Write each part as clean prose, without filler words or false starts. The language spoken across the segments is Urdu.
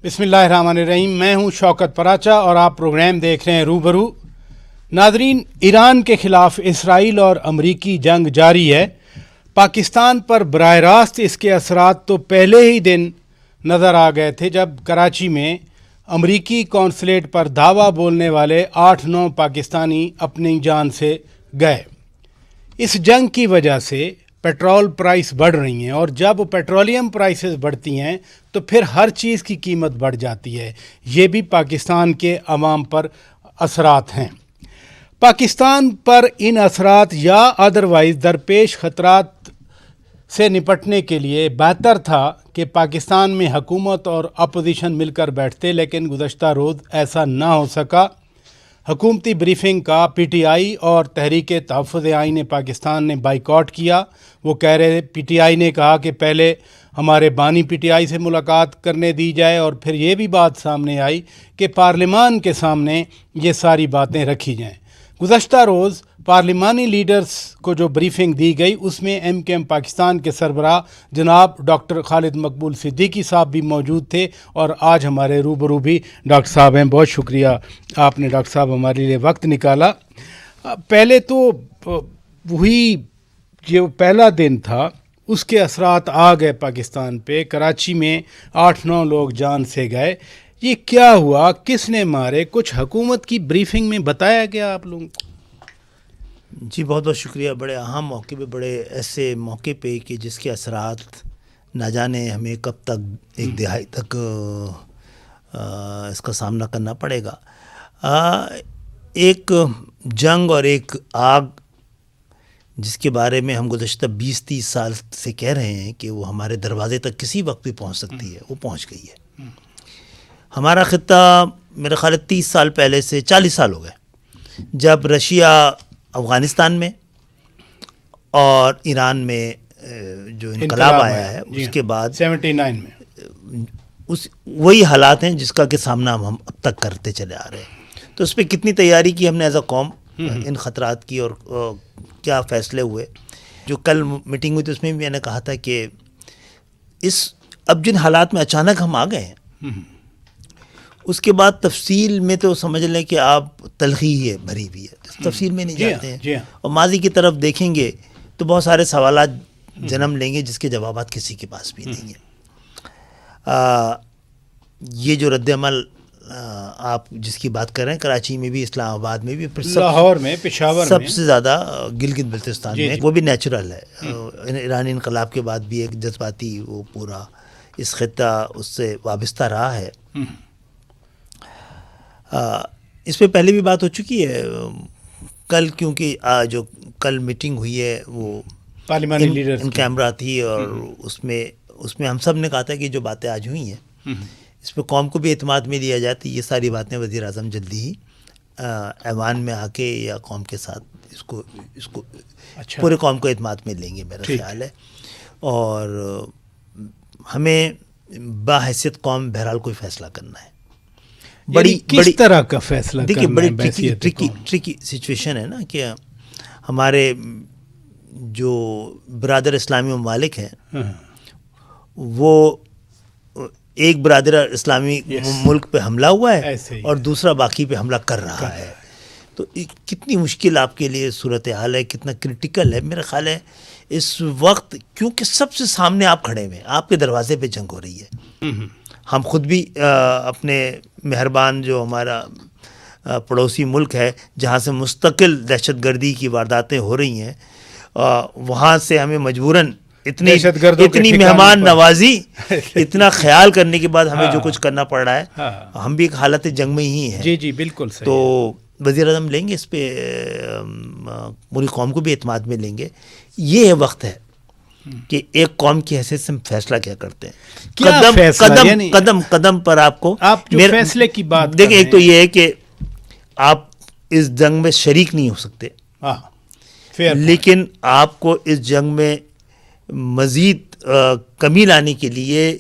بسم اللہ الرحمن الرحیم. میں ہوں شوکت پراچا اور آپ پروگرام دیکھ رہے ہیں روبرو. ناظرین، ایران کے خلاف اسرائیل اور امریکی جنگ جاری ہے. پاکستان پر براہ راست اس کے اثرات تو پہلے ہی دن نظر آ گئے تھے جب کراچی میں امریکی قونصلیٹ پر دعویٰ بولنے والے 8-9 پاکستانی اپنی جان سے گئے. اس جنگ کی وجہ سے پیٹرول پرائس بڑھ رہی ہیں اور جب پیٹرولیم پرائسز بڑھتی ہیں تو پھر ہر چیز کی قیمت بڑھ جاتی ہے. یہ بھی پاکستان کے عوام پر اثرات ہیں. پاکستان پر ان اثرات یا ادروائز درپیش خطرات سے نپٹنے کے لیے بہتر تھا کہ پاکستان میں حکومت اور اپوزیشن مل کر بیٹھتے، لیکن گزشتہ روز ایسا نہ ہو سکا. حکومتی بریفنگ کا پی ٹی آئی اور تحریک تحفظ آئین پاکستان نے بائیکاٹ کیا. وہ کہہ رہے، پی ٹی آئی نے کہا کہ پہلے ہمارے بانی پی ٹی آئی سے ملاقات کرنے دی جائے، اور پھر یہ بھی بات سامنے آئی کہ پارلیمان کے سامنے یہ ساری باتیں رکھی جائیں. گزشتہ روز پارلیمانی لیڈرز کو جو بریفنگ دی گئی اس میں ایم کیو ایم پاکستان کے سربراہ جناب ڈاکٹر خالد مقبول صدیقی صاحب بھی موجود تھے، اور آج ہمارے روبرو بھی ڈاکٹر صاحب ہیں. بہت شکریہ آپ نے ڈاکٹر صاحب ہمارے لیے وقت نکالا. پہلے تو وہی جو پہلا دن تھا اس کے اثرات آ گئے پاکستان پہ. کراچی میں 8-9 لوگ جان سے گئے. یہ کیا ہوا، کس نے مارے؟ کچھ حکومت کی بریفنگ میں بتایا گیا آپ لوگوں کو؟ جی بہت بہت شکریہ. بڑے اہم موقع پہ، بڑے ایسے موقع پہ کہ جس کے اثرات نہ جانے ہمیں کب تک، ایک دہائی تک اس کا سامنا کرنا پڑے گا. ایک جنگ اور ایک آگ جس کے بارے میں ہم گزشتہ 20-30 سال سے کہہ رہے ہیں کہ وہ ہمارے دروازے تک کسی وقت بھی پہنچ سکتی ہے، وہ پہنچ گئی ہے. ہمارا خطہ میرے خیال 30 سال پہلے سے 40 سال ہو گئے جب رشیا افغانستان میں اور ایران میں جو انقلاب آیا ہے اس کے بعد 79 میں وہی حالات ہیں جس کا کہ سامنا ہم اب تک کرتے چلے آ رہے ہیں. تو اس پہ کتنی تیاری کی ہم نے ایز اے قوم ان خطرات کی، اور کیا فیصلے ہوئے. جو کل میٹنگ ہوئی تھی اس میں بھی میں نے کہا تھا کہ اب جن حالات میں اچانک ہم آ گئے ہیں اس کے بعد تفصیل میں تو سمجھ لیں کہ آپ تلخی ہے بھری ہوئی ہے، تفصیل میں نہیں جاتے ہیں. اور ماضی کی طرف دیکھیں گے تو بہت سارے سوالات جنم لیں گے جس کے جوابات کسی کے پاس بھی نہیں ہیں. یہ جو رد عمل آپ جس کی بات کر رہے ہیں، کراچی میں بھی، اسلام آباد میں بھی، لاہور میں، پشاور سب سے زیادہ گلگت بلتستان میں، وہ بھی نیچرل ہے. ایرانی انقلاب کے بعد بھی ایک جذباتی وہ پورا اس خطہ اس سے وابستہ رہا ہے. اس پہ پہلے بھی بات ہو چکی ہے کل، کیونکہ جو کل میٹنگ ہوئی ہے وہ پارلیمانی لیڈرز ان کیمرہ تھی، اور اس میں ہم سب نے کہا تھا کہ جو باتیں آج ہوئی ہیں اس پہ قوم کو بھی اعتماد میں لیا جائے. تو یہ ساری باتیں وزیر اعظم جلدی ہی ایوان میں آ کے یا قوم کے ساتھ اس کو پورے قوم کو اعتماد میں لیں گے میرا خیال ہے. اور ہمیں باحیثیت قوم بہرحال کوئی فیصلہ کرنا ہے. کس طرح کا فیصلہ؟ دیکھیے بڑی ٹرکی سچویشن ہے نا کہ ہمارے جو برادر اسلامی ممالک ہیں وہ ایک برادر اسلامی ملک پہ حملہ ہوا ہے اور دوسرا باقی پہ حملہ کر رہا ہے. تو کتنی مشکل آپ کے لیے صورتحال ہے، کتنا کرٹیکل ہے. میرا خیال ہے اس وقت کیونکہ سب سے سامنے آپ کھڑے ہوئے ہیں، آپ کے دروازے پہ جنگ ہو رہی ہے. ہم خود بھی اپنے مہربان جو ہمارا پڑوسی ملک ہے جہاں سے مستقل دہشت گردی کی وارداتیں ہو رہی ہیں، وہاں سے ہمیں مجبوراً اتنی مہمان نوازی، اتنا خیال کرنے کے بعد ہمیں جو کچھ کرنا پڑ رہا ہے، ہم بھی ایک حالت جنگ میں ہی ہیں. جی بالکل صحیح. تو وزیر اعظم لیں گے اس پہ، پوری قوم کو بھی اعتماد میں لیں گے. یہ وقت ہے کہ ایک قوم کی حیثیت سے فیصلہ کیا کرتے ہیں. قدم قدم پر آپ کو فیصلے کی بات دیکھیں. ایک تو یہ ہے کہ آپ اس جنگ میں شریک نہیں ہو سکتے، لیکن آپ کو اس جنگ میں مزید کمی لانے کے لیے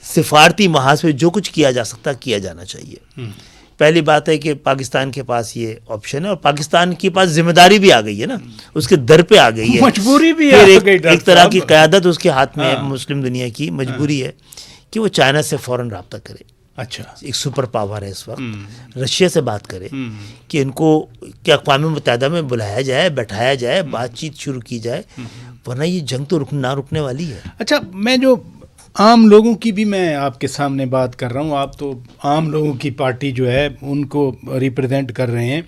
سفارتی محاذ پہ جو کچھ کیا جا سکتا کیا جانا چاہیے. پہلی بات ہے کہ پاکستان کے پاس یہ آپشن ہے، اور پاکستان کے پاس ذمہ داری بھی آ گئی ہے نا، اس کے در پہ آ گئی ہے، مجبوری بھی ہے. ایک طرح کی قیادت اس کے ہاتھ میں ہے، مسلم دنیا کی مجبوری ہے کہ وہ چائنا سے فوراً رابطہ کرے. اچھا. ایک سپر پاور ہے اس وقت, رشیا سے بات کرے کہ ان کو کہ اقوام متحدہ میں بلایا جائے, بیٹھایا جائے, بات چیت شروع کی جائے, ورنہ یہ جنگ تو نہ رکنے والی ہے. اچھا, میں جو عام لوگوں کی بھی میں آپ کے سامنے بات کر رہا ہوں, آپ تو عام لوگوں کی پارٹی جو ہے ان کو ریپرزینٹ کر رہے ہیں,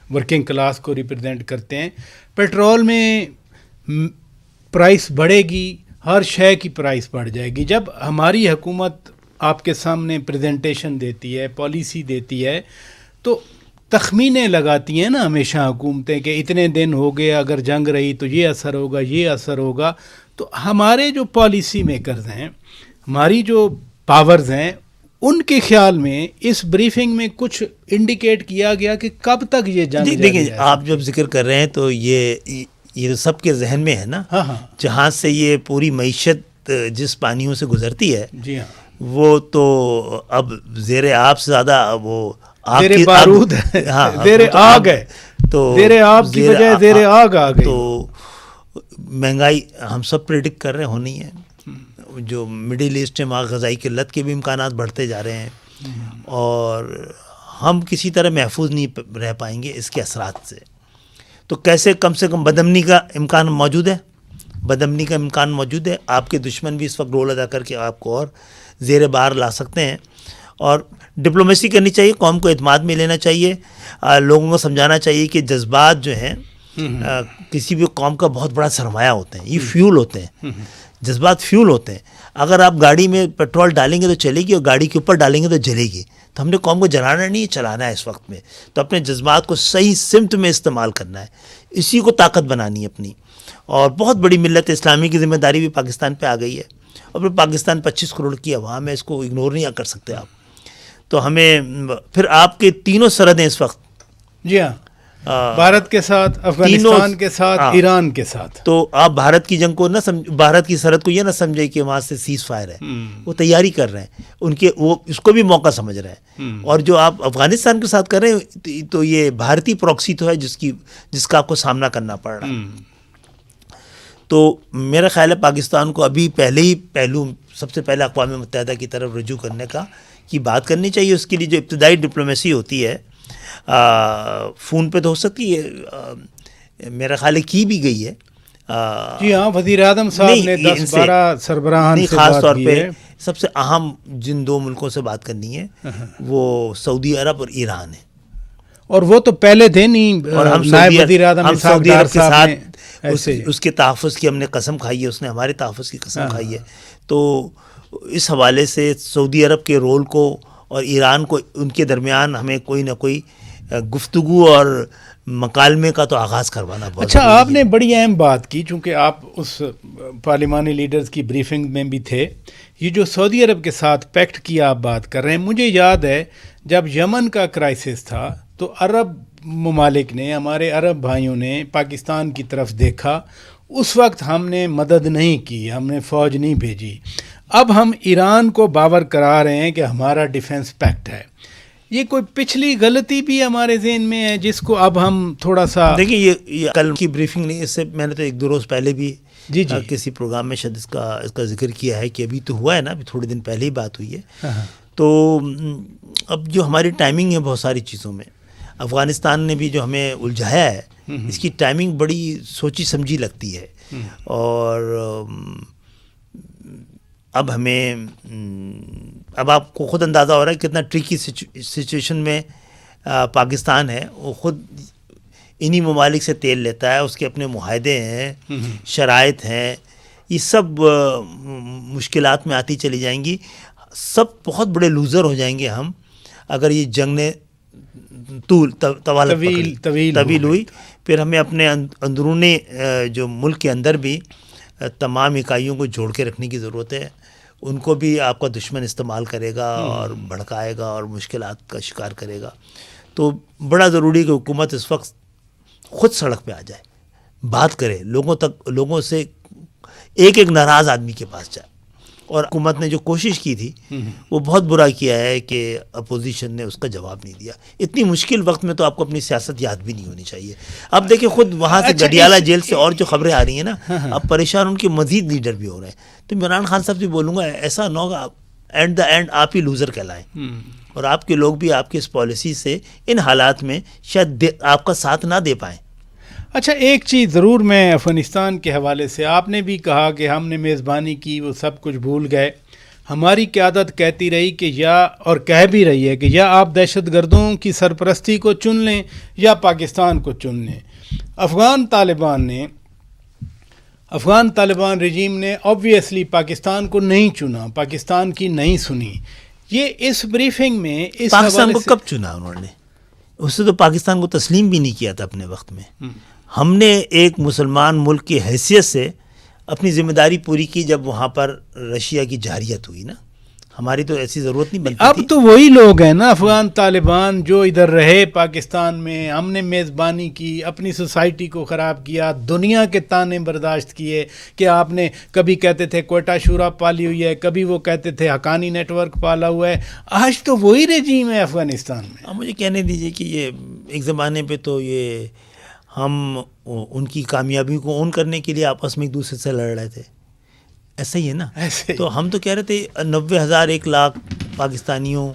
ورکنگ کلاس کو ریپرزینٹ کرتے ہیں. پیٹرول میں پرائس بڑھے گی, ہر شے کی پرائس بڑھ جائے گی. جب ہماری حکومت آپ کے سامنے پریزنٹیشن دیتی ہے, پالیسی دیتی ہے, تو تخمینے لگاتی ہیں نا ہمیشہ حکومتیں کہ اتنے دن ہو گئے, اگر جنگ رہی تو یہ اثر ہوگا, یہ اثر ہوگا. تو ہمارے جو پالیسی میکرز ہیں, ہماری جو پاورز ہیں, ان کے خیال میں اس بریفنگ میں کچھ انڈیکیٹ کیا گیا کہ کب تک یہ جنگ جاری دیکھیں, ہے؟ آپ جب ذکر کر رہے ہیں تو یہ سب کے ذہن میں ہے نا, جہاں سے یہ پوری معیشت جس پانیوں سے گزرتی ہے, جی ہاں, وہ تو اب زیر آب سے زیادہ وہ زیر بارود ہے, زیر آگ ہے, تو زیر آب کی بجائے زیر آگ آ گئی. تو مہنگائی ہم سب پریڈکٹ کر رہے ہونی ہے. جو مڈل ایسٹ ہے وہاں غذائی قلت کے بھی امکانات بڑھتے جا رہے ہیں, اور ہم کسی طرح محفوظ نہیں رہ پائیں گے اس کے اثرات سے. تو کیسے کم سے کم بدامنی کا امکان موجود ہے, بدامنی کا امکان موجود ہے. آپ کے دشمن بھی اس وقت رول ادا کر کے آپ کو اور زیر بار لا سکتے ہیں. اور ڈپلومیسی کرنی چاہیے, قوم کو اعتماد میں لینا چاہیے, لوگوں کو سمجھانا چاہیے کہ جذبات جو ہیں کسی بھی قوم کا بہت بڑا سرمایہ ہوتے ہیں, یہ فیول ہوتے ہیں, جذبات فیول ہوتے ہیں. اگر آپ گاڑی میں پیٹرول ڈالیں گے تو چلے گی, اور گاڑی کے اوپر ڈالیں گے تو جلے گی. تو ہم نے قوم کو جلانا نہیں, چلانا ہے اس وقت میں. تو اپنے جذبات کو صحیح سمت میں استعمال کرنا ہے, اسی کو طاقت بنانی ہے اپنی. اور بہت بڑی ملت اسلامی کی ذمہ داری بھی پاکستان پہ آ گئی ہے, اور پھر پاکستان 25 کروڑ کی عوام ہے, اس کو اگنور نہیں کر سکتے آپ. تو ہمیں پھر آپ کے تینوں سرحدیں اس وقت, جی ہاں, بھارت کے ساتھ, افغانستان کے ساتھ, ایران کے ساتھ. تو آپ بھارت کی جنگ کو نہ بھارت کی سرحد کو یہ نہ سمجھے کہ وہاں سے سیز فائر ہے, وہ تیاری کر رہے ہیں ان کے, وہ اس کو بھی موقع سمجھ رہے ہیں. اور جو آپ افغانستان کے ساتھ کر رہے ہیں تو یہ بھارتی پروکسی تو ہے جس کا آپ کو سامنا کرنا پڑ رہا ہے. تو میرا خیال ہے پاکستان کو ابھی پہلے ہی پہلو سب سے پہلے اقوام متحدہ کی طرف رجوع کرنے کی بات کرنی چاہیے. اس کے لیے جو ابتدائی ڈپلومیسی ہوتی ہے فون پہ تو ہو سکتی ہے, میرا خیال ہے کی بھی گئی ہے. جی ہاں, وزیر اعظم صاحب نے 10-12 سربراہان سے خاص بات طور کی پہ ہے. سب سے اہم جن دو ملکوں سے بات کرنی ہے وہ سعودی عرب اور ایران ہے. اور وہ تو پہلے دن ہی نائب وزیر اعظم سعودی عرب کے ساتھ ایسے اس کے تحفظ کی ہم نے قسم کھائی ہے, اس نے ہمارے تحفظ کی قسم کھائی ہے. تو اس حوالے سے سعودی عرب کے رول کو اور ایران کو, ان کے درمیان ہمیں کوئی نہ کوئی گفتگو اور مکالمے کا تو آغاز کروانا بہت. اچھا, آپ نے بڑی اہم بات کی, چونکہ آپ اس پارلیمانی لیڈرز کی بریفنگ میں بھی تھے. یہ جو سعودی عرب کے ساتھ پیکٹ کی آپ بات کر رہے ہیں, مجھے یاد ہے جب یمن کا کرائسس تھا تو عرب ممالک نے, ہمارے عرب بھائیوں نے پاکستان کی طرف دیکھا. اس وقت ہم نے مدد نہیں کی, ہم نے فوج نہیں بھیجی. اب ہم ایران کو باور کرا رہے ہیں کہ ہمارا ڈیفنس پیکٹ ہے. یہ کوئی پچھلی غلطی بھی ہمارے ذہن میں ہے جس کو اب ہم تھوڑا سا دیکھیں. یہ کل کی بریفنگ نہیں, اس سے میں نے تو 1-2 روز پہلے بھی جی کسی پروگرام میں شاید اس کا ذکر کیا ہے کہ ابھی تو ہوا ہے نا, ابھی تھوڑے دن پہلے ہی بات ہوئی ہے. تو اب جو ہماری ٹائمنگ ہے بہت ساری چیزوں میں, افغانستان نے بھی جو ہمیں الجھایا ہے, اس کی ٹائمنگ بڑی سوچی سمجھی لگتی ہے. اور اب ہمیں, اب آپ کو خود اندازہ ہو رہا ہے کتنا ٹریکی سچویشن میں پاکستان ہے. وہ خود انہی ممالک سے تیل لیتا ہے, اس کے اپنے معاہدے ہیں, شرائط ہیں, یہ سب مشکلات میں آتی چلی جائیں گی. سب بہت بڑے لوزر ہو جائیں گے ہم اگر یہ جنگ نے طویل ہوئی. پھر ہمیں اپنے اندرونی جو ملک کے اندر بھی تمام اکائیوں کو جوڑ کے رکھنے کی ضرورت ہے. ان کو بھی آپ کا دشمن استعمال کرے گا اور بھڑکائے گا اور مشکلات کا شکار کرے گا. تو بڑا ضروری ہے کہ حکومت اس وقت خود سڑک پہ آ جائے, بات کرے لوگوں سے, ایک ناراض آدمی کے پاس جائے. اور حکومت نے جو کوشش کی تھی وہ بہت برا کیا ہے کہ اپوزیشن نے اس کا جواب نہیں دیا. اتنی مشکل وقت میں تو آپ کو اپنی سیاست یاد بھی نہیں ہونی چاہیے. اب دیکھیں خود وہاں سے گڈیالہ جیل سے اور جو خبریں آ رہی ہیں نا, اب پریشان ان کے مزید لیڈر بھی ہو رہے ہیں. تو عمران خان صاحب سے بولوں گا ایسا نہ ہوگا اینڈ دا اینڈ آپ ہی لوزر کہلائیں، اور آپ کے لوگ بھی آپ کی اس پالیسی سے ان حالات میں شاید آپ کا ساتھ نہ دے پائیں۔ اچھا، ایک چیز ضرور میں افغانستان کے حوالے سے، آپ نے بھی کہا کہ ہم نے میزبانی کی، وہ سب کچھ بھول گئے۔ ہماری قیادت کہتی رہی کہ اور کہہ بھی رہی ہے کہ یا آپ دہشت گردوں کی سرپرستی کو چن لیں یا پاکستان کو چن لیں۔ افغان طالبان رجیم نے آبویسلی پاکستان کو نہیں چنا، پاکستان کی نہیں سنی۔ یہ اس بریفنگ میں اس پاکستان کو کب چنا انہوں نے؟ اس سے تو پاکستان کو تسلیم بھی نہیں کیا تھا اپنے وقت میں۔ ہم نے ایک مسلمان ملک کی حیثیت سے اپنی ذمہ داری پوری کی جب وہاں پر رشیا کی جارحیت ہوئی نا، ہماری تو ایسی ضرورت نہیں بنتی اب تو وہی لوگ ہیں نا افغان طالبان جو ادھر رہے پاکستان میں، ہم نے میزبانی کی، اپنی سوسائٹی کو خراب کیا، دنیا کے تانے برداشت کیے کہ آپ نے کبھی کہتے تھے کوئٹہ شورا پالی ہوئی ہے، کبھی وہ کہتے تھے حقانی نیٹ ورک پالا ہوا ہے۔ آج تو وہی رجیم ہے افغانستان میں۔ مجھے کہنے دیجئے کہ یہ ایک زمانے پہ تو یہ ہم ان کی کامیابی کو اون کرنے کے لیے آپس میں ایک دوسرے سے لڑ رہے تھے، ایسا ہی ہے نا۔ تو ہم تو کہہ رہے تھے 90,000 1 لاکھ پاکستانیوں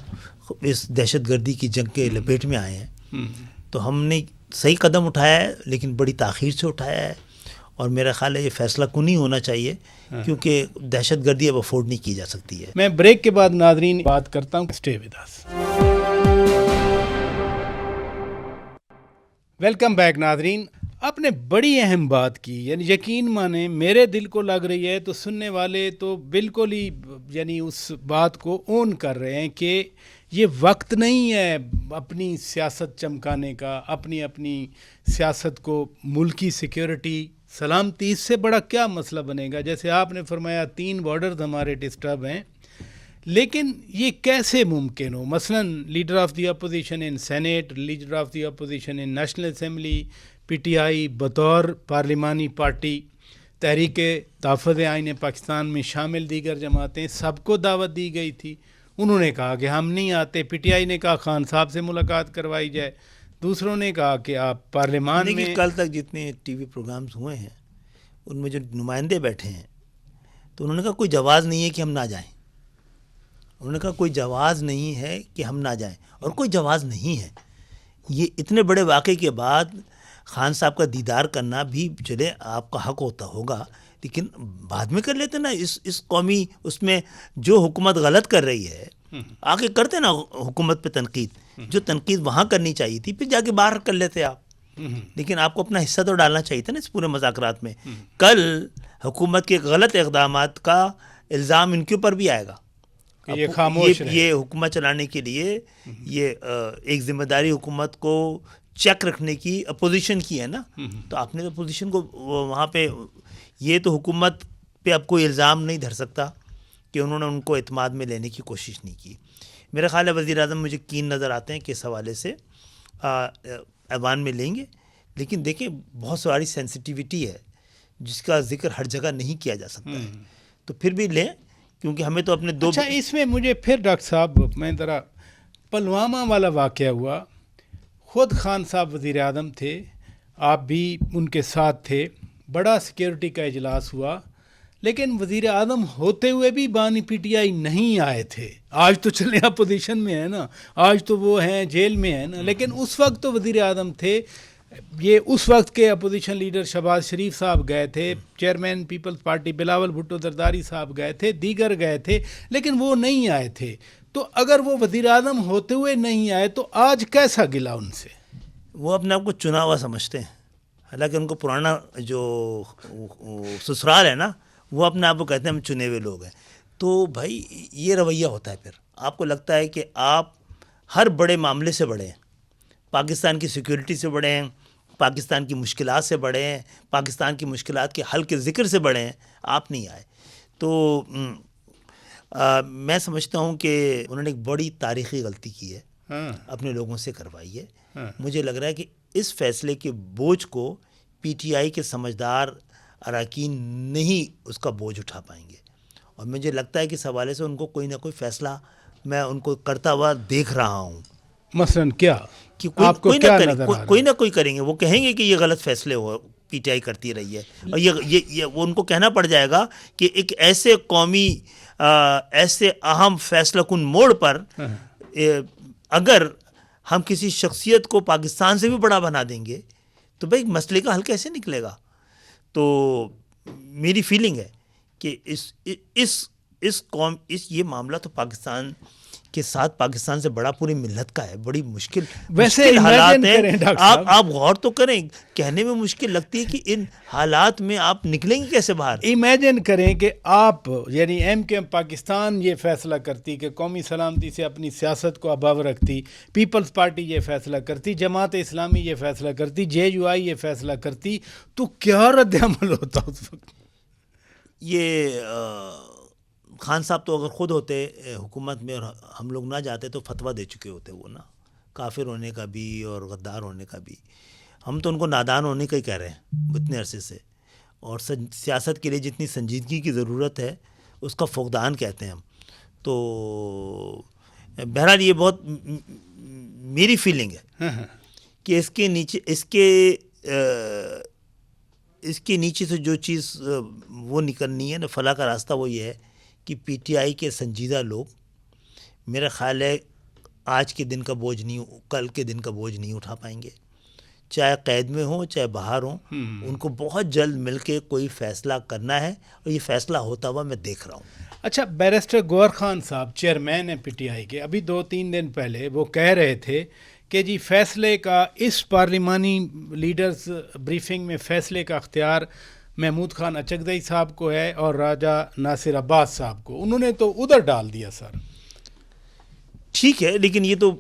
اس دہشت گردی کی جنگ کے لپیٹ میں آئے ہیں، تو ہم نے صحیح قدم اٹھایا ہے لیکن بڑی تاخیر سے اٹھایا ہے، اور میرا خیال ہے یہ فیصلہ کنی ہونا چاہیے کیونکہ دہشت گردی اب افورڈ نہیں کی جا سکتی ہے۔ میں بریک کے بعد ناظرین بات کرتا ہوں، stay with us. Welcome back ناظرین۔ آپ نے بڑی اہم بات کی، یعنی یقین مانیں میرے دل کو لگ رہی ہے تو سننے والے تو بالکل ہی یعنی اس بات کو اون کر رہے ہیں کہ یہ وقت نہیں ہے اپنی سیاست چمکانے کا، اپنی سیاست کو ملکی سیکیورٹی سلامتی، اس سے بڑا کیا مسئلہ بنے گا؟ جیسے آپ نے فرمایا 3 بارڈرز ہمارے ڈسٹرب ہیں، لیکن یہ کیسے ممکن ہو؟ مثلا leader of the opposition in senate, leader of the opposition in national assembly, P T I بطور پارلیمانی پارٹی، تحریک تحفظ آئین پاکستان میں شامل دیگر جماعتیں، سب کو دعوت دی گئی تھی، انہوں نے کہا کہ ہم نہیں آتے۔ پی ٹی آئی نے کہا خان صاحب سے ملاقات کروائی جائے، دوسروں نے کہا کہ آپ پارلیمان میں۔ کل تک جتنے ٹی وی پروگرامز ہوئے ہیں ان میں جو نمائندے بیٹھے ہیں تو انہوں نے کہا کوئی جواز نہیں ہے کہ ہم نہ جائیں، انہوں نے کہا کوئی جواز نہیں ہے کہ ہم نہ جائیں، اور کوئی جواز نہیں ہے۔ یہ اتنے بڑے واقعے کے بعد خان صاحب کا دیدار کرنا بھی چلے آپ کا حق ہوگا، لیکن بعد میں کر لیتے نا۔ اس قومی اس میں جو حکومت غلط کر رہی ہے آگے کرتے نا حکومت پہ تنقید، جو تنقید وہاں کرنی چاہیے تھی پھر جا کے باہر کر لیتے آپ، لیکن آپ کو اپنا حصہ تو ڈالنا چاہیے تھا نا اس پورے مذاکرات میں۔ کل حکومت کے غلط اقدامات کا الزام ان کے اوپر بھی آئے گا، یہ خاموش یہ حکومت چلانے کے لیے یہ ایک ذمہ داری حکومت کو چیک رکھنے کی اپوزیشن کی ہے نا، تو آپ نے اپوزیشن کو وہاں پہ یہ تو حکومت پہ اب کوئی الزام نہیں دھر سکتا کہ انہوں نے ان کو اعتماد میں لینے کی کوشش نہیں کی۔ میرا خیال ہے وزیر اعظم مجھے کین نظر آتے ہیں کہ اس حوالے سے ایوان میں لیں گے، لیکن دیکھیں بہت ساری سینسٹیوٹی ہے جس کا ذکر ہر جگہ نہیں کیا جا سکتا ہے، تو پھر بھی لیں کیونکہ ہمیں تو اپنے اچھا اس میں مجھے پھر ڈاکٹر صاحب میں ذرا پلوامہ والا واقعہ ہوا، خود خان صاحب وزیر اعظم تھے، آپ بھی ان کے ساتھ تھے، بڑا سیکیورٹی کا اجلاس ہوا، لیکن وزیر اعظم ہوتے ہوئے بھی بانی پی ٹی آئی نہیں آئے تھے۔ آج تو چلے اپوزیشن میں ہے نا، آج تو وہ ہیں جیل میں ہیں نا، لیکن اس وقت تو وزیر اعظم تھے۔ یہ اس وقت کے اپوزیشن لیڈر شہباز شریف صاحب گئے تھے، چیئرمین پیپلز پارٹی بلاول بھٹو زرداری صاحب گئے تھے، دیگر گئے تھے، لیکن وہ نہیں آئے تھے۔ تو اگر وہ وزیر اعظم ہوتے ہوئے نہیں آئے تو آج کیسا گلا ان سے؟ وہ اپنے آپ کو چنا ہوا سمجھتے ہیں، حالانکہ ان کو پرانا جو سسرال ہے نا وہ اپنے آپ کو کہتے ہیں ہم چنے ہوئے لوگ ہیں۔ تو بھائی یہ رویہ ہوتا ہے، پھر آپ کو لگتا ہے کہ آپ ہر بڑے معاملے سے بڑے ہیں، پاکستان کی سیکیورٹی سے بڑے ہیں، پاکستان کی مشکلات سے بڑے ہیں، پاکستان کی مشکلات کے حل کے ذکر سے بڑے ہیں، آپ نہیں آئے۔ تو میں سمجھتا ہوں کہ انہوں نے ایک بڑی تاریخی غلطی کی ہے، اپنے لوگوں سے کروائی ہے۔ مجھے لگ رہا ہے کہ اس فیصلے کے بوجھ کو پی ٹی آئی کے سمجھدار اراکین نہیں اس کا بوجھ اٹھا پائیں گے، اور مجھے لگتا ہے کہ اس حوالے سے ان کو کوئی نہ کوئی فیصلہ میں ان کو کرتا ہوا دیکھ رہا ہوں۔ مثلاً کیا کہ کوئی نہ کوئی کریں گے، وہ کہیں گے کہ یہ غلط فیصلے ہو پی ٹی آئی کرتی رہی ہے، اور یہ ان کو کہنا پڑ جائے گا کہ ایک ایسے قومی ایسے اہم فیصلہ کن موڑ پر اگر ہم کسی شخصیت کو پاکستان سے بھی بڑا بنا دیں گے تو بھائی مسئلے کا حل کیسے نکلے گا؟ تو میری فیلنگ ہے کہ اس قوم یہ معاملہ تو پاکستان کے ساتھ پاکستان سے بڑا پوری ملت کا ہے. بڑی مشکل حالات ہیں. آپ غور تو کریں, کہنے میں مشکل لگتی ہے کہ ان حالات میں آپ نکلیں گے کیسے باہر. امیجن کریں کہ آپ یعنی ایم کیو ایم پاکستان یہ فیصلہ کرتی کہ قومی سلامتی سے اپنی سیاست کو ابو رکھتی, پیپلز پارٹی یہ فیصلہ کرتی, جماعت اسلامی یہ فیصلہ کرتی, JUI یہ فیصلہ کرتی, تو کیا رد عمل ہوتا اس وقت؟ یہ خان صاحب تو اگر خود ہوتے حکومت میں اور ہم لوگ نہ جاتے تو فتویٰ دے چکے ہوتے وہ نا, کافر ہونے کا بھی اور غدار ہونے کا بھی. ہم تو ان کو نادان ہونے کا ہی کہہ رہے ہیں اتنے عرصے سے, اور سیاست کے لیے جتنی سنجیدگی کی ضرورت ہے اس کا فقدان کہتے ہیں ہم. تو بہرحال یہ بہت میری فیلنگ ہے کہ اس کے نیچے سے جو چیز وہ نکلنی ہے نا فلاح کا راستہ, وہ یہ ہے کہ PTI کے سنجیدہ لوگ میرا خیال ہے آج کے دن کا بوجھ نہیں, کل کے دن کا بوجھ نہیں اٹھا پائیں گے, چاہے قید میں ہوں چاہے باہر ہوں. ان کو بہت جلد مل کے کوئی فیصلہ کرنا ہے اور یہ فیصلہ ہوتا ہوا میں دیکھ رہا ہوں. اچھا, بیرسٹر گوہر خان صاحب چیئرمین ہیں PTI کے, ابھی 2-3 دن پہلے وہ کہہ رہے تھے کہ جی فیصلے کا اس پارلیمانی لیڈرز بریفنگ میں فیصلے کا اختیار محمود خان اچکزئی صاحب کو ہے اور راجہ ناصر عباس صاحب کو. انہوں نے تو ادھر ڈال دیا سر. ٹھیک ہے, لیکن یہ تو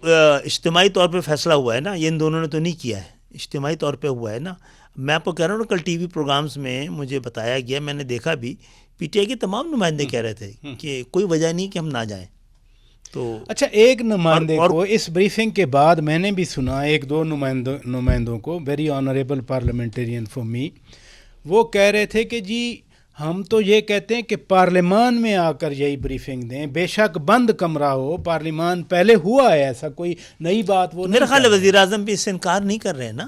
اجتماعی طور پہ فیصلہ ہوا ہے نا, یہ ان دونوں نے تو نہیں کیا ہے, اجتماعی طور پہ ہوا ہے نا. میں آپ کو کہہ رہا ہوں, کل TV پروگرامز میں مجھے بتایا گیا, میں نے دیکھا بھی, PTI کے تمام نمائندے کہہ رہے تھے کہ کوئی وجہ نہیں کہ ہم نہ جائیں. تو اچھا, ایک نمائندے کو اس بریفنگ کے بعد میں نے بھی سنا, 1-2 نمائندوں کو, very honourable parliamentarian for me, وہ کہہ رہے تھے کہ جی ہم تو یہ کہتے ہیں کہ پارلیمان میں آ کر یہی بریفنگ دیں, بے شک بند کمرہ ہو, پارلیمان پہلے ہوا ہے, ایسا کوئی نئی بات وہ میرا خیال ہے وزیر اعظم بھی اس سے انکار نہیں کر رہے ہیں نا.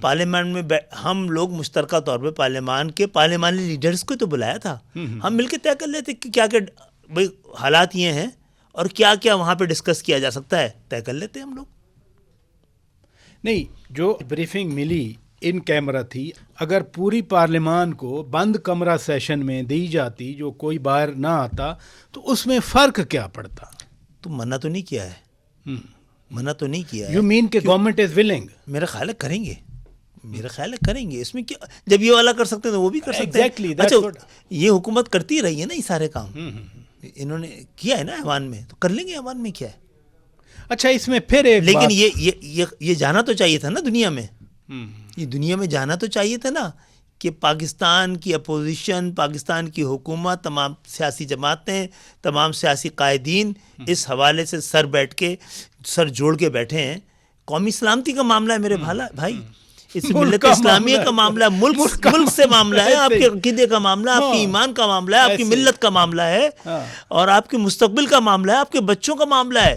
پارلیمان میں ہم لوگ مشترکہ طور پہ پارلیمانی لیڈرز کو تو بلایا تھا, ہم مل کے طے کر لیتے کہ کیا کہ بھائی حالات یہ ہیں اور کیا کیا وہاں پہ ڈسکس کیا جا سکتا ہے, طے کر لیتے ہم لوگ. نہیں, جو بریفنگ ملی ان کیمرہ تھی, اگر پوری پارلیمان کو بند کمرہ سیشن میں دی جاتی جو کوئی باہر نہ آتا تو اس میں فرق کیا پڑتا؟ تو منع تو نہیں کیا ہے, منع تو نہیں کیا ہے. یو مین کہ گورنمنٹ از ولنگ؟ میرا خیال ہے کریں گے, میرا خیال ہے کریں گے. اس میں کیا, جب یہ والا کر سکتے ہیں تو وہ بھی کر سکتے ہیں. اچھا, یہ حکومت کرتی رہی ہے نا یہ سارے کام, انہوں نے کیا ہے نا ایوان میں, تو کر لیں گے ایوان میں, کیا ہے. اچھا, اس میں پھر ایک لیکن یہ جانا تو چاہیے تھا نا دنیا میں, یہ دنیا میں جانا تو چاہیے تھا نا کہ پاکستان کی اپوزیشن, پاکستان کی حکومت, تمام سیاسی جماعتیں, تمام سیاسی قائدین اس حوالے سے سر جوڑ کے بیٹھے ہیں. قومی سلامتی کا معاملہ ہے میرے بھائی, اس ملت اسلامیہ کا معاملہ ہے, ملک سے معاملہ ہے, آپ کے عقیدے کا معاملہ ہے, آپ کے ایمان کا معاملہ ہے, آپ کی ملت کا معاملہ ہے, اور آپ کے مستقبل کا معاملہ ہے, آپ کے بچوں کا معاملہ ہے.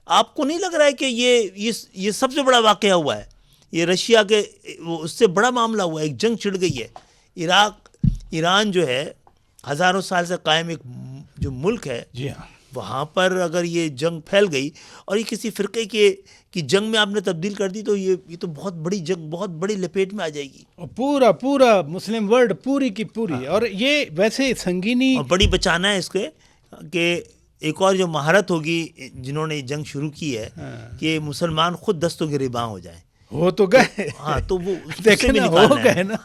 آپ کو نہیں لگ رہا ہے کہ یہ سب سے بڑا واقعہ ہوا ہے, یہ رشیا کے اس سے بڑا معاملہ ہوا ہے, ایک جنگ چھڑ گئی ہے. ایران جو ہے ہزاروں سال سے قائم ایک جو ملک ہے, جی ہاں, وہاں پر اگر یہ جنگ پھیل گئی اور یہ کسی فرقے کی جنگ میں آپ نے تبدیل کر دی تو یہ تو بہت بڑی جنگ, بہت بڑی لپیٹ میں آ جائے گی. پورا مسلم ورلڈ پوری کی پوری. اور یہ ویسے سنگینی اور بڑی بچانا ہے اس کے کہ ایک اور جو مہارت ہوگی جنہوں نے جنگ شروع کی ہے کہ مسلمان خود دست و گریباں ہو جائیں. ہو تو گئے, ہاں, تو وہ دیکھنا ہو گئے نا.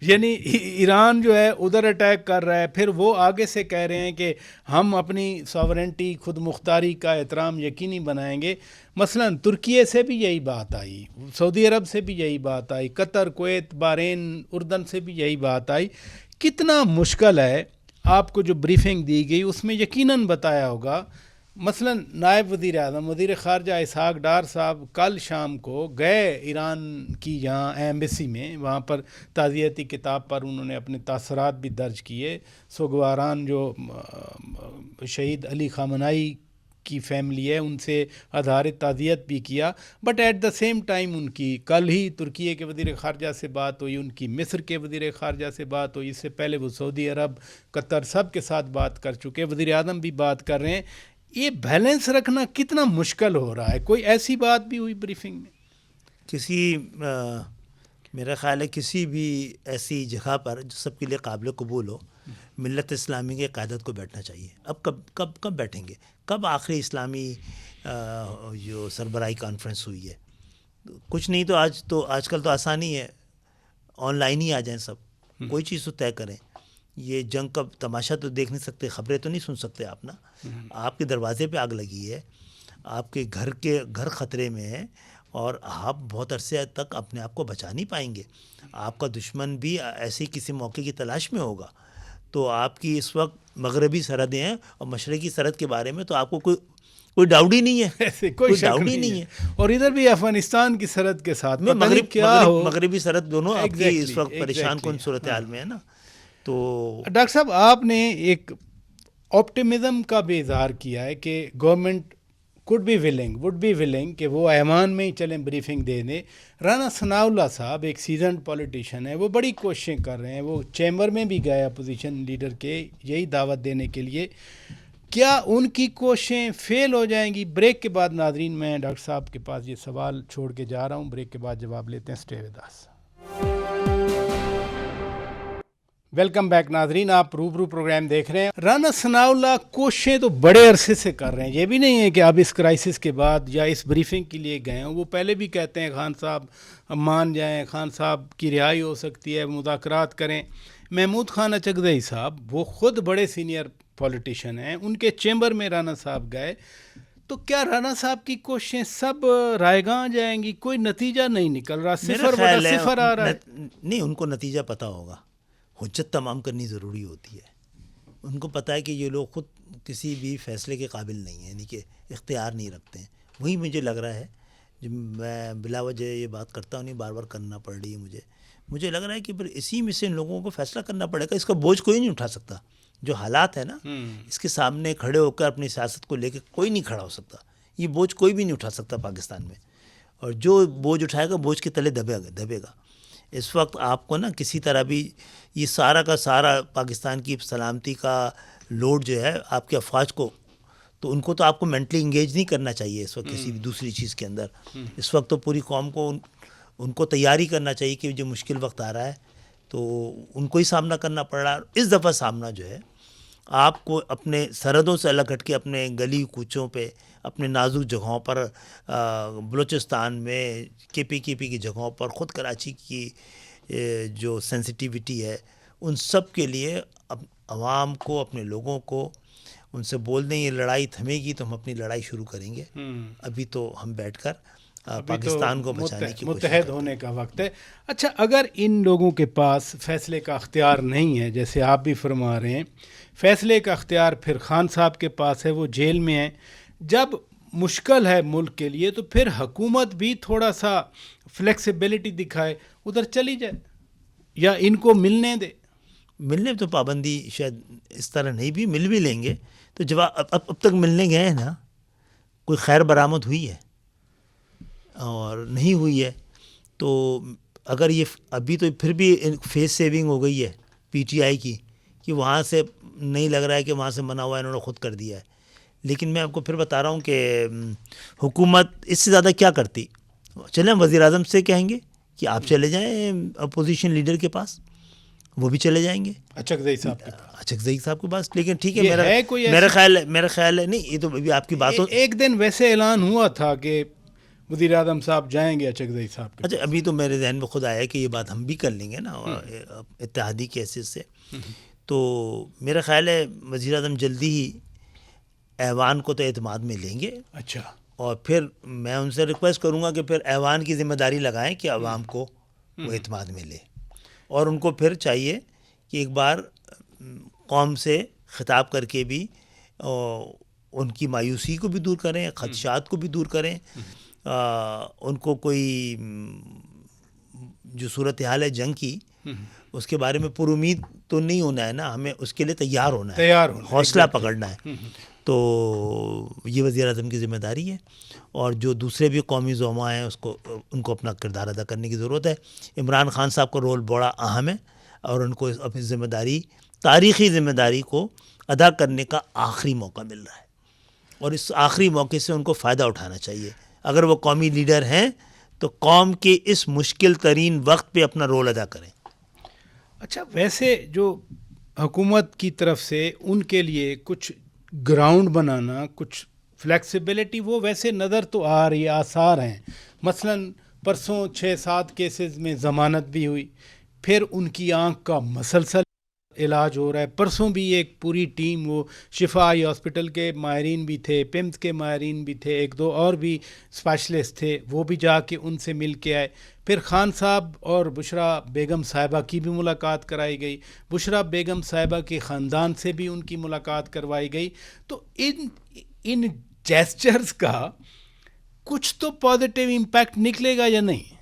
یعنی ایران جو ہے ادھر اٹیک کر رہا ہے, پھر وہ آگے سے کہہ رہے ہیں کہ ہم اپنی ساورنٹی, خود مختاری کا احترام یقینی بنائیں گے. مثلا ترکیے سے بھی یہی بات آئی, سعودی عرب سے بھی یہی بات آئی, قطر, کویت, بحرین, اردن سے بھی یہی بات آئی. کتنا مشکل ہے. آپ کو جو بریفنگ دی گئی اس میں یقیناً بتایا ہوگا, مثلا نائب وزیر اعظم وزیر خارجہ اسحاق ڈار صاحب کل شام کو گئے ایران کی یہاں ایمبیسی میں, وہاں پر تعزیتی کتاب پر انہوں نے اپنے تاثرات بھی درج کیے. سوگواران جو شہید علی خامنائی کی فیملی ہے ان سے آدھارت تعزیت بھی کیا، but at the same time ان کی کل ہی ترکیے کے وزیر خارجہ سے بات ہوئی، ان کی مصر کے وزیر خارجہ سے بات ہوئی، اس سے پہلے وہ سعودی عرب، قطر سب کے ساتھ بات کر چکے، وزیر اعظم بھی بات کر رہے ہیں. یہ بیلنس رکھنا کتنا مشکل ہو رہا ہے؟ کوئی ایسی بات بھی ہوئی بریفنگ میں؟ میرا خیال ہے کسی بھی ایسی جگہ پر جو سب کے لیے قابل قبول ہو، ملت اسلامی کے قیادت کو بیٹھنا چاہیے. اب کب بیٹھیں گے؟ کب آخری اسلامی جو سربراہی کانفرنس ہوئی ہے؟ کچھ نہیں تو آج کل تو آسانی ہے، آن لائن ہی آ جائیں سب، کوئی چیز تو طے کریں. یہ جنگ کا تماشا تو دیکھ نہیں سکتے، خبریں تو نہیں سن سکتے آپ نا. آپ کے دروازے پہ آگ لگی ہے، آپ کے گھر خطرے میں ہے، اور آپ بہت عرصے تک اپنے آپ کو بچا نہیں پائیں گے. آپ کا دشمن بھی ایسے کسی موقع کی تلاش میں ہوگا. تو آپ کی اس وقت مغربی سرحدیں ہیں، اور مشرقی سرحد کے بارے میں تو آپ کو کوئی ڈاؤٹ ہی نہیں ہے، ایسے کوئی ڈاؤٹ ہی نہیں ہے. اور ادھر بھی افغانستان کی سرحد کے ساتھ مغربی سرحد دونوں آپ کی اس وقت پریشان کن صورتحال میں ہے نا. تو ڈاکٹر صاحب آپ نے ایک آپٹیمزم کا بھی اظہار کیا ہے کہ گورنمنٹ وڈ بی ولنگ کہ وہ ایوان میں ہی چلیں بریفنگ دے دیں. رانا ثناء اللہ صاحب ایک سیزنڈ پولیٹیشین ہے، وہ بڑی کوششیں کر رہے ہیں، وہ چیمبر میں بھی گئے اپوزیشن لیڈر کے یہی دعوت دینے کے لیے. کیا ان کی کوششیں فیل ہو جائیں گی؟ بریک کے بعد ناظرین میں ڈاکٹر صاحب کے پاس یہ سوال چھوڑ کے جا رہا ہوں، بریک کے بعد جواب لیتے ہیں. Stay with us. Welcome back ناظرین، آپ روبرو پروگرام دیکھ رہے ہیں. رانا ثناء اللہ کوششیں تو بڑے عرصے سے کر رہے ہیں، یہ بھی نہیں ہے کہ اب اس کرائسس کے بعد یا اس بریفنگ کے لیے گئے ہوں. وہ پہلے بھی کہتے ہیں خان صاحب مان جائیں، خان صاحب کی رہائی ہو سکتی ہے، مذاکرات کریں. محمود خان اچکزئی صاحب وہ خود بڑے سینئر پولیٹیشین ہیں، ان کے چیمبر میں رانا صاحب گئے. تو کیا رانا صاحب کی کوششیں سب رائے گاں جائیں گی؟ کوئی نتیجہ نہیں نکل رہا، صفر آ رہا ہے. نہیں، ان کو نتیجہ پتہ ہوگا. حجت تمام کرنی ضروری ہوتی ہے. ان کو پتہ ہے کہ یہ لوگ خود کسی بھی فیصلے کے قابل نہیں ہیں، یعنی کہ اختیار نہیں رکھتے ہیں. وہی مجھے لگ رہا ہے، جب میں بلا وجہ یہ بات کرتا ہوں، نہیں بار بار کرنا پڑ رہی ہے مجھے لگ رہا ہے کہ پھر اسی میں سے ان لوگوں کو فیصلہ کرنا پڑے گا. اس کا بوجھ کوئی نہیں اٹھا سکتا. جو حالات ہے نا، اس کے سامنے کھڑے ہو کر اپنی سیاست کو لے کے کوئی نہیں کھڑا ہو سکتا. یہ بوجھ کوئی بھی نہیں اٹھا سکتا پاکستان میں. اور جو بوجھ اٹھائے گا، بوجھ کے تلے دبے گا. اس وقت آپ کو نا کسی طرح بھی یہ سارا کا سارا پاکستان کی سلامتی کا لوڈ جو ہے آپ کے افواج کو، تو ان کو تو آپ کو مینٹلی انگیج نہیں کرنا چاہیے اس وقت کسی بھی دوسری چیز کے اندر. اس وقت تو پوری قوم کو ان کو تیاری کرنا چاہیے کہ جو مشکل وقت آ رہا ہے تو ان کو ہی سامنا کرنا پڑ رہا ہے. اس دفعہ سامنا جو ہے آپ کو اپنے سرحدوں سے الگ ہٹ کے اپنے گلی کوچوں پہ، اپنے نازک جگہوں پر، بلوچستان میں کے پی کی جگہوں پر، خود کراچی کی جو سینسٹیوٹی ہے، ان سب کے لیے عوام کو، اپنے لوگوں کو ان سے بول دیں یہ لڑائی تھمے گی تو ہم اپنی لڑائی شروع کریں گے. ابھی تو ہم بیٹھ کر پاکستان کو بچانے کی متحد ہونے کا وقت ہے. اچھا، اگر ان لوگوں کے پاس فیصلے کا اختیار نہیں ہے، جیسے آپ بھی فرما رہے ہیں، فیصلے کا اختیار پھر خان صاحب کے پاس ہے، وہ جیل میں ہیں، جب مشکل ہے ملک کے لیے، تو پھر حکومت بھی تھوڑا سا فلیکسیبلٹی دکھائے، ادھر چلی جائے یا ان کو ملنے دے. ملنے تو پابندی شاید اس طرح نہیں بھی، مل بھی لیں گے. تو جب اب تک ملنے گئے ہیں نا، کوئی خیر برآمد ہوئی ہے اور نہیں ہوئی ہے. تو اگر یہ ابھی تو پھر بھی فیس سیونگ ہو گئی ہے پی ٹی آئی کی، کہ وہاں سے نہیں لگ رہا ہے کہ وہاں سے منع ہوا ہے، انہوں نے خود کر دیا ہے. لیکن میں آپ کو پھر بتا رہا ہوں کہ حکومت اس سے زیادہ کیا کرتی. چلیں وزیر اعظم سے کہیں گے کہ آپ چلے جائیں اپوزیشن لیڈر کے پاس، وہ بھی چلے جائیں گے اچکزئی صاحب کے پاس. لیکن ٹھیک ہے، میرا خیال ہے نہیں، یہ تو ابھی آپ کی باتوں ایک دن ویسے اعلان ہوا تھا کہ وزیر اعظم صاحب جائیں گے اچکزئی صاحب کے. اچھا، ابھی تو میرے ذہن میں خود آیا کہ یہ بات ہم بھی کر لیں گے نا اتحادی کی حیثیت سے. تو میرا خیال ہے وزیر اعظم جلدی ہی ایوان کو تو اعتماد میں لیں گے. اچھا، اور پھر میں ان سے ریکویسٹ کروں گا کہ پھر ایوان کی ذمہ داری لگائیں کہ عوام کو وہ اعتماد میں لے. اور ان کو پھر چاہیے کہ ایک بار قوم سے خطاب کر کے بھی ان کی مایوسی کو بھی دور کریں، خدشات کو بھی دور کریں. ان کو کوئی جو صورتحال ہے جنگ کی، اس کے بارے میں پر امید تو نہیں ہونا ہے نا، ہمیں اس کے لیے تیار ہونا ہے، حوصلہ پکڑنا ہے. تو یہ وزیر اعظم کی ذمہ داری ہے، اور جو دوسرے بھی قومی زعماء ہیں ان کو اپنا کردار ادا کرنے کی ضرورت ہے۔ عمران خان صاحب کا رول بڑا اہم ہے، اور ان کو اپنی ذمہ داری، تاریخی ذمہ داری کو ادا کرنے کا آخری موقع مل رہا ہے، اور اس آخری موقع سے ان کو فائدہ اٹھانا چاہیے۔ اگر وہ قومی لیڈر ہیں تو قوم کے اس مشکل ترین وقت پہ اپنا رول ادا کریں۔ اچھا، ویسے جو حکومت کی طرف سے ان کے لیے کچھ گراؤنڈ بنانا، کچھ فلیکسیبلٹی، وہ ویسے نظر تو آ رہی، آثار ہیں۔ مثلا پرسوں 6-7 کیسز میں ضمانت بھی ہوئی، پھر ان کی آنکھ کا مسلسل علاج ہو رہا ہے۔ پرسوں بھی ایک پوری ٹیم، وہ شفائی ہاسپٹل کے ماہرین بھی تھے، پیمز کے ماہرین بھی تھے، 1-2 اور بھی اسپیشلسٹ تھے، وہ بھی جا کے ان سے مل کے آئے۔ پھر خان صاحب اور بشرا بیگم صاحبہ کی بھی ملاقات کرائی گئی، بشرا بیگم صاحبہ کے خاندان سے بھی ان کی ملاقات کروائی گئی۔ تو ان جیسچرز کا کچھ تو پازیٹیو امپیکٹ نکلے گا یا نہیں؟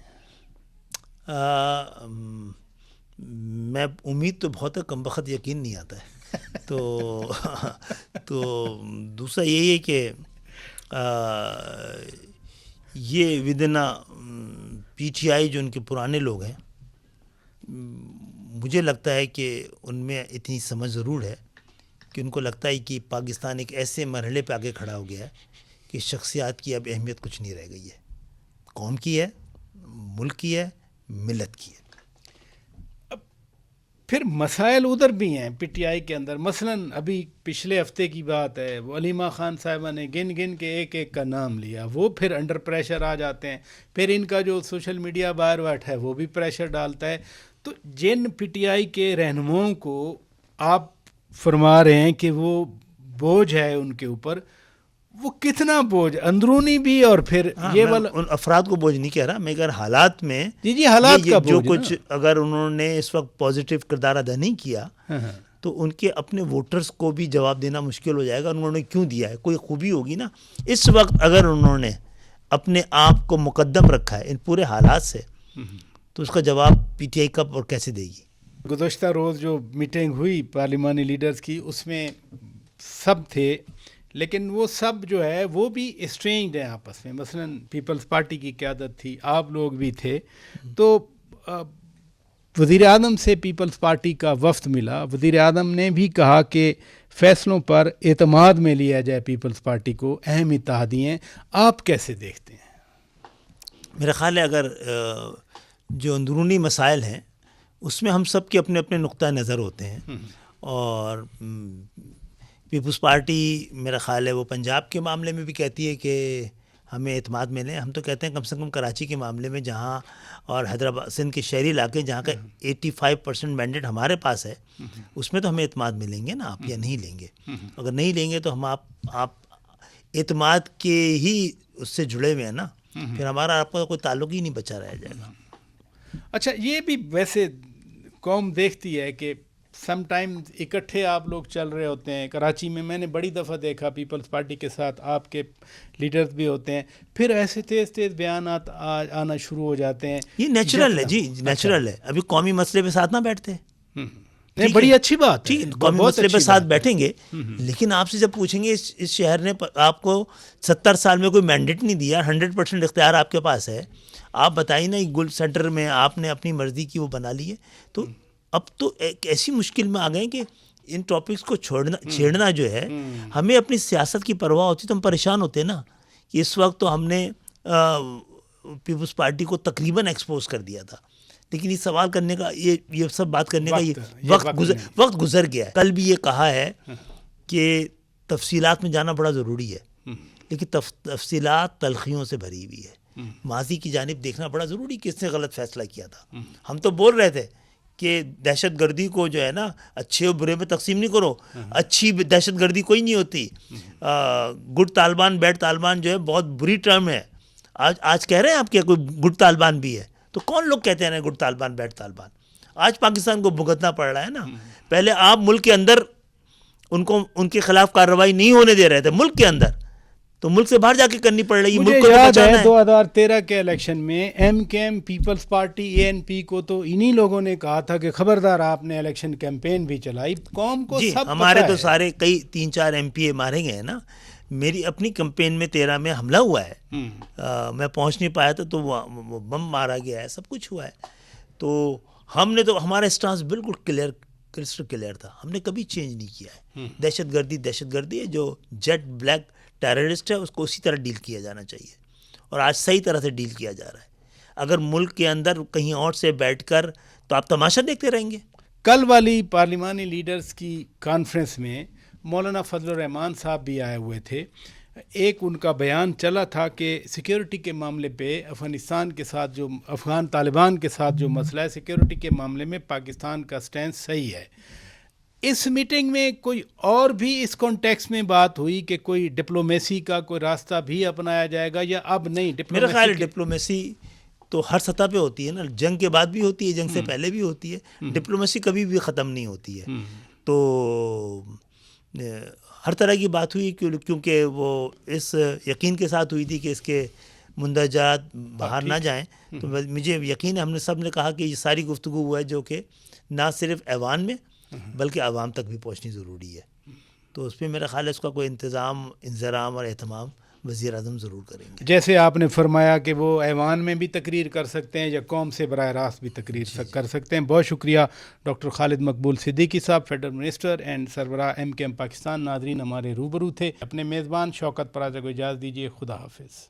میں امید تو بہت ہے، کم بخت یقین نہیں آتا ہے۔ تو دوسرا یہی ہے کہ یہ ودن پی ٹی آئی جو ان کے پرانے لوگ ہیں، مجھے لگتا ہے کہ ان میں اتنی سمجھ ضرور ہے کہ ان کو لگتا ہے کہ پاکستان ایک ایسے مرحلے پہ آگے کھڑا ہو گیا ہے کہ شخصیات کی اب اہمیت کچھ نہیں رہ گئی ہے، قوم کی ہے، ملک کی ہے، ملت کی ہے۔ پھر مسائل ادھر بھی ہیں پی ٹی آئی کے اندر، مثلا ابھی پچھلے ہفتے کی بات ہے، وہ علیمہ خان صاحبہ نے گن گن کے ایک ایک کا نام لیا، وہ پھر انڈر پریشر آ جاتے ہیں۔ پھر ان کا جو سوشل میڈیا بار واٹ ہے وہ بھی پریشر ڈالتا ہے۔ تو جن پی ٹی آئی کے رہنماؤں کو آپ فرما رہے ہیں کہ وہ بوجھ ہے ان کے اوپر، وہ کتنا بوجھ اندرونی بھی، اور پھر یہ والا ان افراد کو بوجھ نہیں کہہ رہا میں، اگر حالات میں جی حالات کا جو بوجھ کچھ اگر انہوں نے اس وقت پازیٹیو کردار ادا نہیں کیا تو ان کے اپنے ووٹرز کو بھی جواب دینا مشکل ہو جائے گا انہوں نے کیوں دیا ہے۔ کوئی خوبی ہوگی نا اس وقت، اگر انہوں نے اپنے آپ کو مقدم رکھا ہے ان پورے حالات سے، تو اس کا جواب پی ٹی آئی کب اور کیسے دے گی؟ گزشتہ روز جو میٹنگ ہوئی پارلیمانی لیڈرز کی، اس میں سب تھے، لیکن وہ سب جو ہے وہ بھی اسٹرینجڈ ہیں آپس میں۔ مثلا پیپلز پارٹی کی قیادت تھی، آپ لوگ بھی تھے، تو وزیر اعظم سے پیپلز پارٹی کا وفد ملا، وزیر اعظم نے بھی کہا کہ فیصلوں پر اعتماد میں لیا جائے پیپلز پارٹی کو، اہم اتحادی ہیں۔ آپ کیسے دیکھتے ہیں؟ میرا خیال ہے اگر جو اندرونی مسائل ہیں اس میں ہم سب کے اپنے اپنے نقطہ نظر ہوتے ہیں، اور پیپلز پارٹی میرا خیال ہے وہ پنجاب کے معاملے میں بھی کہتی ہے کہ ہمیں اعتماد ملے۔ ہم تو کہتے ہیں کم سے کم کراچی کے معاملے میں جہاں، اور حیدرآباد سندھ کے شہری علاقے جہاں کا 85% مینڈیٹ ہمارے پاس ہے، اس میں تو ہمیں اعتماد ملیں گے نا، آپ یا نہیں لیں گے؟ اگر نہیں لیں گے تو ہم آپ اعتماد کے ہی اس سے جڑے ہوئے ہیں نا، پھر ہمارا آپ کا کوئی تعلق ہی نہیں بچا رہ جائے گا۔ اچھا، یہ بھی ویسے قوم دیکھتی ہے کہ سم ٹائم اکٹھے آپ لوگ چل رہے ہوتے ہیں۔ کراچی میں نے بڑی دفعہ دیکھا پیپلز پارٹی کے ساتھ آپ کے لیڈرز بھی ہوتے ہیں، پھر ایسے تیز بیانات آنا شروع ہو جاتے ہیں۔ یہ نیچرل ہے جی، نیچرل ہے۔ ابھی قومی مسئلے پہ ساتھ نہ بیٹھتے، بڑی اچھی بات ہے، قومی مسئلے پہ ساتھ بیٹھیں گے، لیکن آپ سے جب پوچھیں گے اس شہر نے آپ کو 70 سال میں کوئی مینڈیٹ نہیں دیا، 100% اختیار آپ کے پاس ہے، آپ بتائیے نا، گل سینٹر میں آپ نے اپنی مرضی کی وہ بنا لی ہے، تو اب تو ایک ایسی مشکل میں آ گئے کہ ان ٹاپکس کو چھیڑنا جو ہے، ہمیں اپنی سیاست کی پرواہ ہوتی تو ہم پریشان ہوتے نا، کہ اس وقت تو ہم نے پیپلز پارٹی کو تقریباً ایکسپوز کر دیا تھا، لیکن یہ سوال کرنے کا، یہ سب بات کرنے کا یہ وقت گزر گیا ہے۔ کل بھی یہ کہا ہے کہ تفصیلات میں جانا بڑا ضروری ہے، لیکن تفصیلات تلخیوں سے بھری ہوئی ہے۔ ماضی کی جانب دیکھنا بڑا ضروری، کس نے غلط فیصلہ کیا تھا۔ ہم تو بول رہے تھے کہ دہشت گردی کو جو ہے نا اچھے اور برے میں تقسیم نہیں کرو، اچھی دہشت گردی کوئی نہیں ہوتی، گڈ طالبان بیڈ طالبان جو ہے بہت بری ٹرم ہے۔ آج کہہ رہے ہیں آپ کیا کوئی گڈ طالبان بھی ہے؟ تو کون لوگ کہتے ہیں نا گڈ طالبان بیڈ طالبان؟ آج پاکستان کو بھگتنا پڑ رہا ہے نا۔ پہلے آپ ملک کے اندر ان کے خلاف کارروائی نہیں ہونے دے رہے تھے، ملک کے اندر، تو ملک سے باہر جا کے کرنی پڑ رہی ہے. مجھے ملک کو تو یاد بچانا ہے 2013 کے الیکشن میں ایم کے ایم پیپلز پارٹی ANP کو تو انہی لوگوں نے کہا تھا کہ خبردار آپ نے الیکشن کیمپین بھی چلائی. قوم کو جی سب ہمارے پتہ تو ہے. سارے کئی 3-4 MPA مارے گئے ہیں نا. میری اپنی کمپین میں 13 میں حملہ ہوا ہے. میں پہنچ نہیں پایا تھا تو وہ بم مارا گیا ہے, سب کچھ ہوا ہے. تو ہم نے تو ہمارا اسٹانس بالکل کرسٹل کلیئر تھا, ہم نے کبھی چینج نہیں کیا ہے. دہشت گردی ہے, جو جیٹ بلیک ٹیررسٹ ہے اس کو اسی طرح ڈیل کیا جانا چاہیے, اور آج صحیح طرح سے ڈیل کیا جا رہا ہے. اگر ملک کے اندر کہیں اور سے بیٹھ کر تو آپ تماشا دیکھتے رہیں گے. کل والی پارلیمانی لیڈرز کی کانفرنس میں مولانا فضل الرحمان صاحب بھی آئے ہوئے تھے. ایک ان کا بیان چلا تھا کہ سیکیورٹی کے معاملے پہ افغانستان کے ساتھ جو افغان طالبان کے ساتھ جو مسئلہ ہے, سیکیورٹی کے معاملے میں پاکستان کا سٹینس صحیح ہے. اس میٹنگ میں کوئی اور بھی اس کانٹیکس میں بات ہوئی کہ کوئی ڈپلومیسی کا کوئی راستہ بھی اپنایا جائے گا, یا اب نہیں؟ میرا خیال ہے ڈپلومیسی تو ہر سطح پہ ہوتی ہے نا, جنگ کے بعد بھی ہوتی ہے, جنگ سے پہلے بھی ہوتی ہے. ڈپلومیسی کبھی بھی ختم نہیں ہوتی ہے. تو ہر طرح کی بات ہوئی, کیونکہ وہ اس یقین کے ساتھ ہوئی تھی کہ اس کے مندرجات باہر نہ جائیں. تو مجھے یقین ہے, ہم نے سب نے کہا کہ یہ ساری گفتگو ہوا ہے جو کہ نہ صرف ایوان میں بلکہ عوام تک بھی پہنچنی ضروری ہے. تو اس پہ میرا خیال ہے اس کا کوئی انضرام اور اہتمام وزیر اعظم ضرور کریں گے. جیسے آپ نے فرمایا کہ وہ ایوان میں بھی تقریر کر سکتے ہیں یا قوم سے براہ راست بھی تقریر کر سکتے ہیں. بہت شکریہ ڈاکٹر خالد مقبول صدیقی صاحب, فیڈرل منسٹر اینڈ سربراہ MKM پاکستان. ناظرین, ہمارے روبرو تھے. اپنے میزبان شوکت پراجا کو اجازت دیجیے. خدا حافظ.